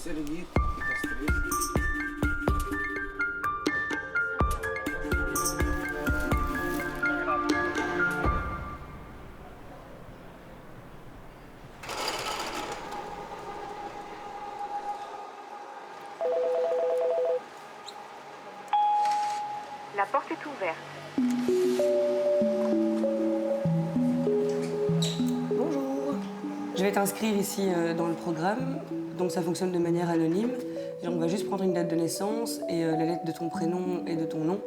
La porte est ouverte. Bonjour. Je vais t'inscrire ici dans le programme. Donc ça fonctionne de manière anonyme. On va juste prendre une date de naissance et la lettre de ton prénom et de ton nom.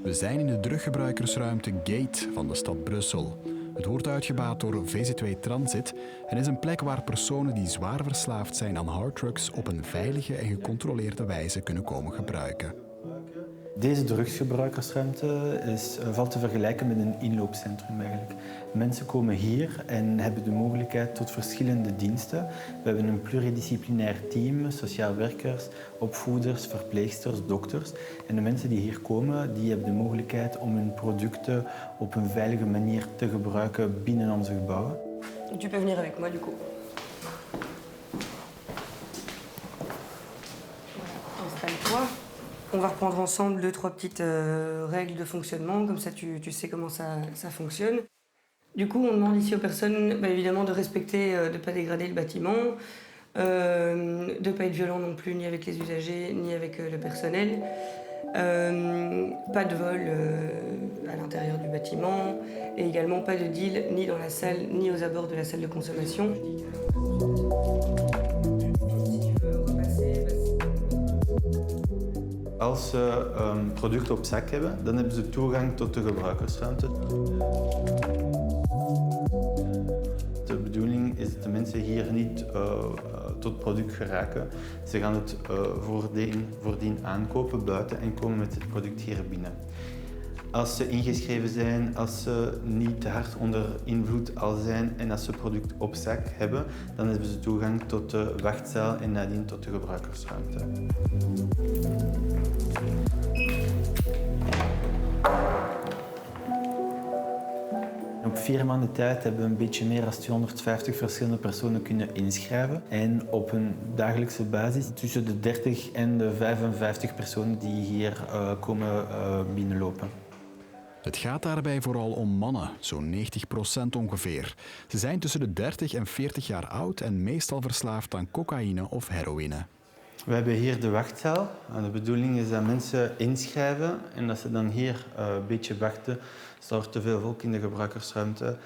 We zijn in de druggebruikersruimte Gate van de stad Brussel. Het wordt uitgebaat door VZ2 Transit en is een plek waar personen die zwaar verslaafd zijn aan harddrugs op een veilige en gecontroleerde wijze kunnen komen gebruiken. Deze drugsgebruikersruimte valt te vergelijken met een inloopcentrum eigenlijk. Mensen komen hier en hebben de mogelijkheid tot verschillende diensten. We hebben een pluridisciplinair team, sociaal werkers, opvoeders, verpleegsters, dokters. En de mensen die hier komen, die hebben de mogelijkheid om hun producten op een veilige manier te gebruiken binnen onze gebouwen. Tu peux venir avec moi du coup. Installe-toi. On va reprendre ensemble 2-3 petites règles de fonctionnement, comme ça tu sais comment ça fonctionne. Du coup, on demande ici aux personnes évidemment de respecter, de ne pas dégrader le bâtiment, de ne pas être violent non plus, ni avec les usagers, ni avec le personnel. Pas de vol à l'intérieur du bâtiment, et également pas de deal ni dans la salle, ni aux abords de la salle de consommation. Als ze een product op zak hebben, dan hebben ze toegang tot de gebruikersruimte. De bedoeling is dat de mensen hier niet tot product geraken. Ze gaan het voordien aankopen buiten en komen met het product hier binnen. Als ze ingeschreven zijn, als ze niet te hard onder invloed al zijn en als ze het product op zak hebben, dan hebben ze toegang tot de wachtzaal en nadien tot de gebruikersruimte. Op 4 maanden tijd hebben we een beetje meer dan 250 verschillende personen kunnen inschrijven. En op een dagelijkse basis tussen de 30 en de 55 personen die hier komen binnenlopen. Het gaat daarbij vooral om mannen, zo'n 90% ongeveer. Ze zijn tussen de 30 en 40 jaar oud en meestal verslaafd aan cocaïne of heroïne. We hebben hier de wachtzaal. De bedoeling is dat mensen inschrijven en dat ze dan hier een beetje wachten als er te veel volk in de gebruikersruimte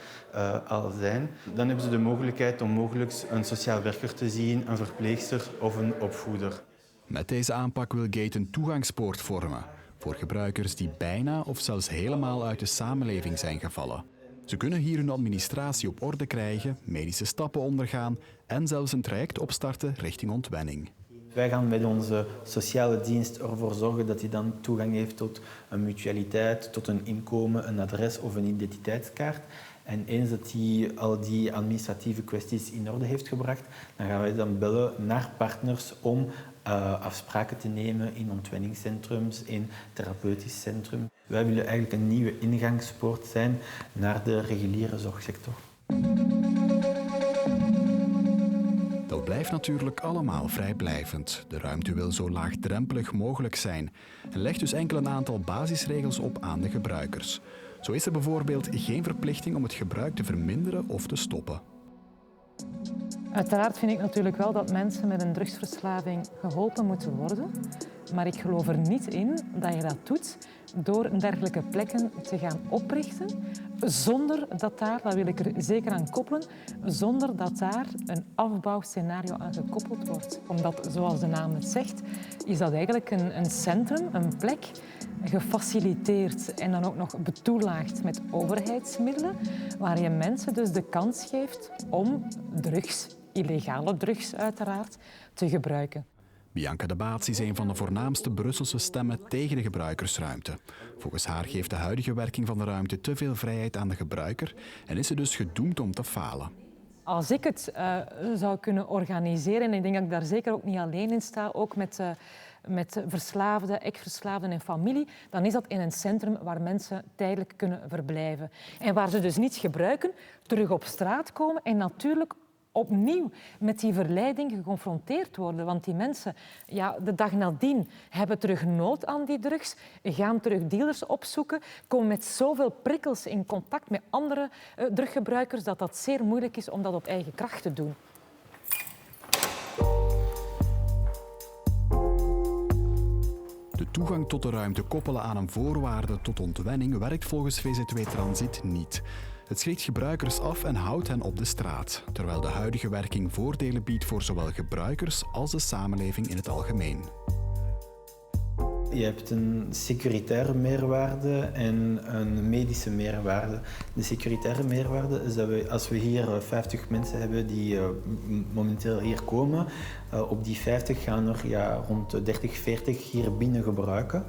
al zijn. Dan hebben ze de mogelijkheid om mogelijk een sociaal werker te zien, een verpleegster of een opvoeder. Met deze aanpak wil Gate een toegangspoort vormen voor gebruikers die bijna of zelfs helemaal uit de samenleving zijn gevallen. Ze kunnen hier hun administratie op orde krijgen, medische stappen ondergaan en zelfs een traject opstarten richting ontwenning. Wij gaan met onze sociale dienst ervoor zorgen dat hij dan toegang heeft tot een mutualiteit, tot een inkomen, een adres of een identiteitskaart. En eens dat hij al die administratieve kwesties in orde heeft gebracht, dan gaan wij dan bellen naar partners om afspraken te nemen in ontwenningscentrums, in therapeutisch centrum. Wij willen eigenlijk een nieuwe ingangspoort zijn naar de reguliere zorgsector. Dat blijft natuurlijk allemaal vrijblijvend. De ruimte wil zo laagdrempelig mogelijk zijn en legt dus enkel een aantal basisregels op aan de gebruikers. Zo is er bijvoorbeeld geen verplichting om het gebruik te verminderen of te stoppen. Uiteraard vind ik natuurlijk wel dat mensen met een drugsverslaving geholpen moeten worden. Maar ik geloof er niet in dat je dat doet door dergelijke plekken te gaan oprichten, zonder dat daar, dat wil ik er zeker aan koppelen, zonder dat daar een afbouwscenario aan gekoppeld wordt. Omdat, zoals de naam het zegt, is dat eigenlijk een centrum, een plek, gefaciliteerd en dan ook nog betoelaagd met overheidsmiddelen, waar je mensen dus de kans geeft om drugs, illegale drugs uiteraard, te gebruiken. Bianca de Baets is een van de voornaamste Brusselse stemmen tegen de gebruikersruimte. Volgens haar geeft de huidige werking van de ruimte te veel vrijheid aan de gebruiker en is ze dus gedoemd om te falen. Als ik het zou kunnen organiseren, en ik denk dat ik daar zeker ook niet alleen in sta, ook met verslaafden, ex-verslaafden en familie, dan is dat in een centrum waar mensen tijdelijk kunnen verblijven. En waar ze dus niets gebruiken, terug op straat komen en natuurlijk opnieuw met die verleiding geconfronteerd worden. Want die mensen, ja, de dag nadien, hebben terug nood aan die drugs, gaan terug dealers opzoeken, komen met zoveel prikkels in contact met andere druggebruikers dat dat zeer moeilijk is om dat op eigen kracht te doen. De toegang tot de ruimte koppelen aan een voorwaarde tot ontwenning werkt volgens VZW Transit niet. Het schrikt gebruikers af en houdt hen op de straat, terwijl de huidige werking voordelen biedt voor zowel gebruikers als de samenleving in het algemeen. Je hebt een securitaire meerwaarde en een medische meerwaarde. De securitaire meerwaarde is dat als we hier 50 mensen hebben die momenteel hier komen, op die 50 gaan er rond 30, 40 hier binnen gebruiken.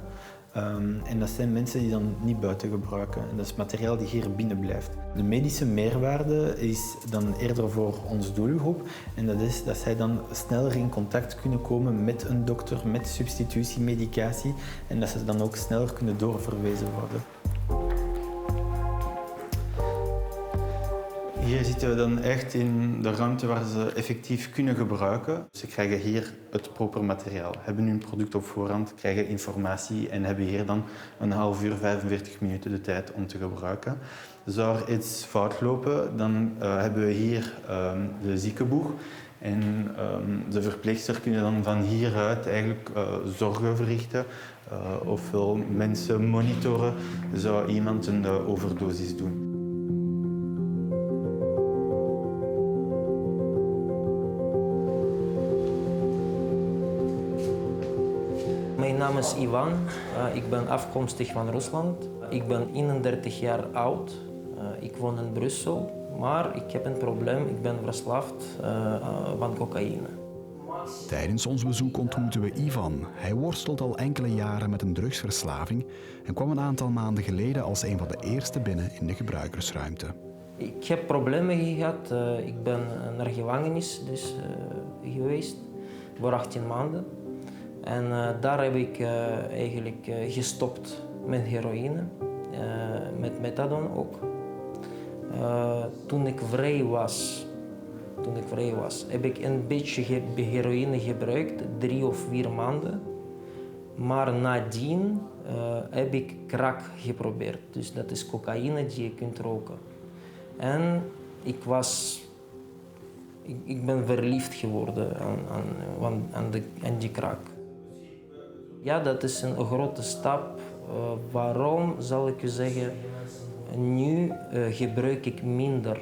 En dat zijn mensen die dan niet buiten gebruiken. En dat is materiaal die hier binnen blijft. De medische meerwaarde is dan eerder voor onze doelgroep. En dat is dat zij dan sneller in contact kunnen komen met een dokter, met substitutiemedicatie. En dat ze dan ook sneller kunnen doorverwezen worden. Hier zitten we dan echt in de ruimte waar ze effectief kunnen gebruiken. Ze krijgen hier het proper materiaal, hebben hun product op voorhand, krijgen informatie en hebben hier dan een half uur, 45 minuten de tijd om te gebruiken. Zou er iets fout lopen, dan hebben we hier de ziekenboeg. En de verpleegster kunnen dan van hieruit eigenlijk zorgen verrichten. Ofwel mensen monitoren, zou iemand een overdosis doen. Mijn naam is Ivan. Ik ben afkomstig van Rusland. Ik ben 31 jaar oud. Ik woon in Brussel, maar ik heb een probleem. Ik ben verslaafd van cocaïne. Tijdens ons bezoek ontmoeten we Ivan. Hij worstelt al enkele jaren met een drugsverslaving en kwam een aantal maanden geleden als een van de eerste binnen in de gebruikersruimte. Ik heb problemen gehad. Ik ben naar gevangenis geweest voor 18 maanden. En daar heb ik eigenlijk gestopt met heroïne, met methadon ook. Toen ik vrij was, heb ik een beetje heroïne gebruikt, 3 of 4 maanden. Maar nadien heb ik crack geprobeerd. Dus dat is cocaïne die je kunt roken. En ik ben verliefd geworden aan die crack. Ja, dat is een grote stap. Waarom, zal ik u zeggen, nu gebruik ik minder.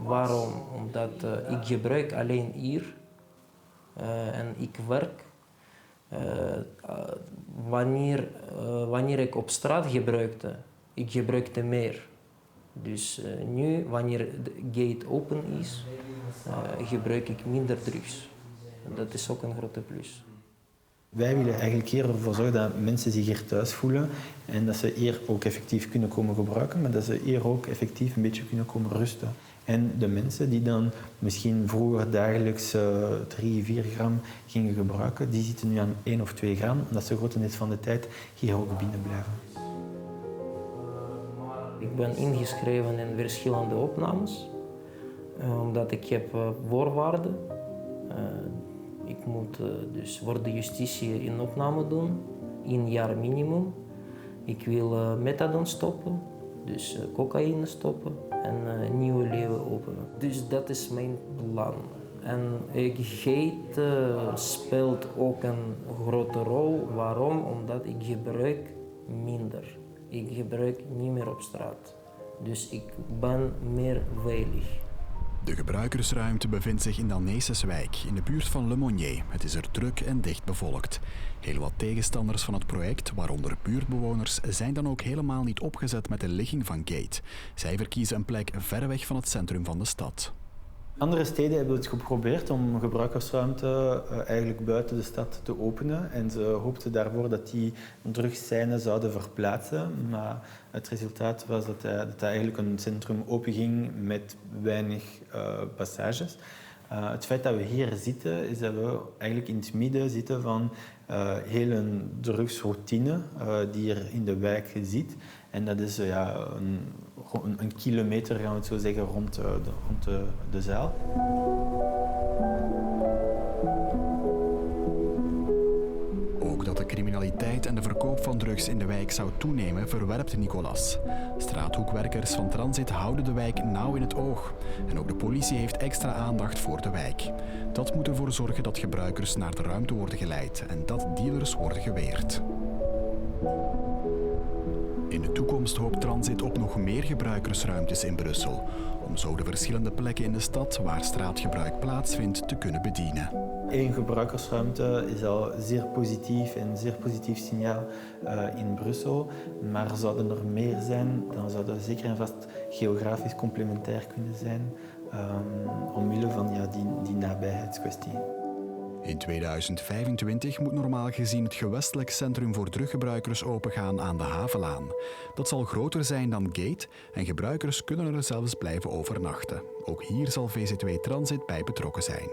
Waarom? Omdat ik gebruik alleen hier en ik werk. Wanneer ik op straat gebruikte, ik gebruikte meer. Dus nu, wanneer de gate open is, gebruik ik minder drugs. Dat is ook een grote plus. Wij willen eigenlijk hier ervoor zorgen dat mensen zich hier thuis voelen en dat ze hier ook effectief kunnen komen gebruiken, maar dat ze hier ook effectief een beetje kunnen komen rusten. En de mensen die dan misschien vroeger dagelijks 3, 4 gram gingen gebruiken, die zitten nu aan 1 of 2 gram, omdat ze grotendeels van de tijd hier ook binnen blijven. Ik ben ingeschreven in verschillende opnames, omdat ik heb voorwaarden. Ik moet dus voor de justitie een opname doen, 1 jaar minimum. Ik wil methadon stoppen, dus cocaïne stoppen en een nieuw leven openen. Dus dat is mijn plan. En geit speelt ook een grote rol. Waarom? Omdat ik gebruik minder. Ik gebruik niet meer op straat. Dus ik ben meer veilig. De gebruikersruimte bevindt zich in Daneseswijk, in de buurt van Le Monnier. Het is er druk en dicht bevolkt. Heel wat tegenstanders van het project, waaronder buurtbewoners, zijn dan ook helemaal niet opgezet met de ligging van Gate. Zij verkiezen een plek ver weg van het centrum van de stad. Andere steden hebben het geprobeerd om gebruikersruimte eigenlijk buiten de stad te openen. En ze hoopten daarvoor dat die drugsscène zouden verplaatsen. Maar het resultaat was dat eigenlijk een centrum openging met weinig passages. Het feit dat we hier zitten, is dat we eigenlijk in het midden zitten van heel een drugsroutine die er in de wijk zit. En dat is een kilometer, gaan we het zo zeggen, rond de zaal. Ook dat de criminaliteit en de verkoop van drugs in de wijk zou toenemen, verwerpt Nicolas. Straathoekwerkers van Transit houden de wijk nauw in het oog. En ook de politie heeft extra aandacht voor de wijk. Dat moet ervoor zorgen dat gebruikers naar de ruimte worden geleid en dat dealers worden geweerd. In de toekomst hoopt Transit op nog meer gebruikersruimtes in Brussel, om zo de verschillende plekken in de stad waar straatgebruik plaatsvindt te kunnen bedienen. 1 gebruikersruimte is al zeer positief en een zeer positief signaal in Brussel. Maar zouden er meer zijn, dan zou dat zeker en vast geografisch complementair kunnen zijn, omwille van die nabijheidskwestie. In 2025 moet normaal gezien het gewestelijk centrum voor druggebruikers opengaan aan de Havelaan. Dat zal groter zijn dan Gate en gebruikers kunnen er zelfs blijven overnachten. Ook hier zal VZW Transit bij betrokken zijn.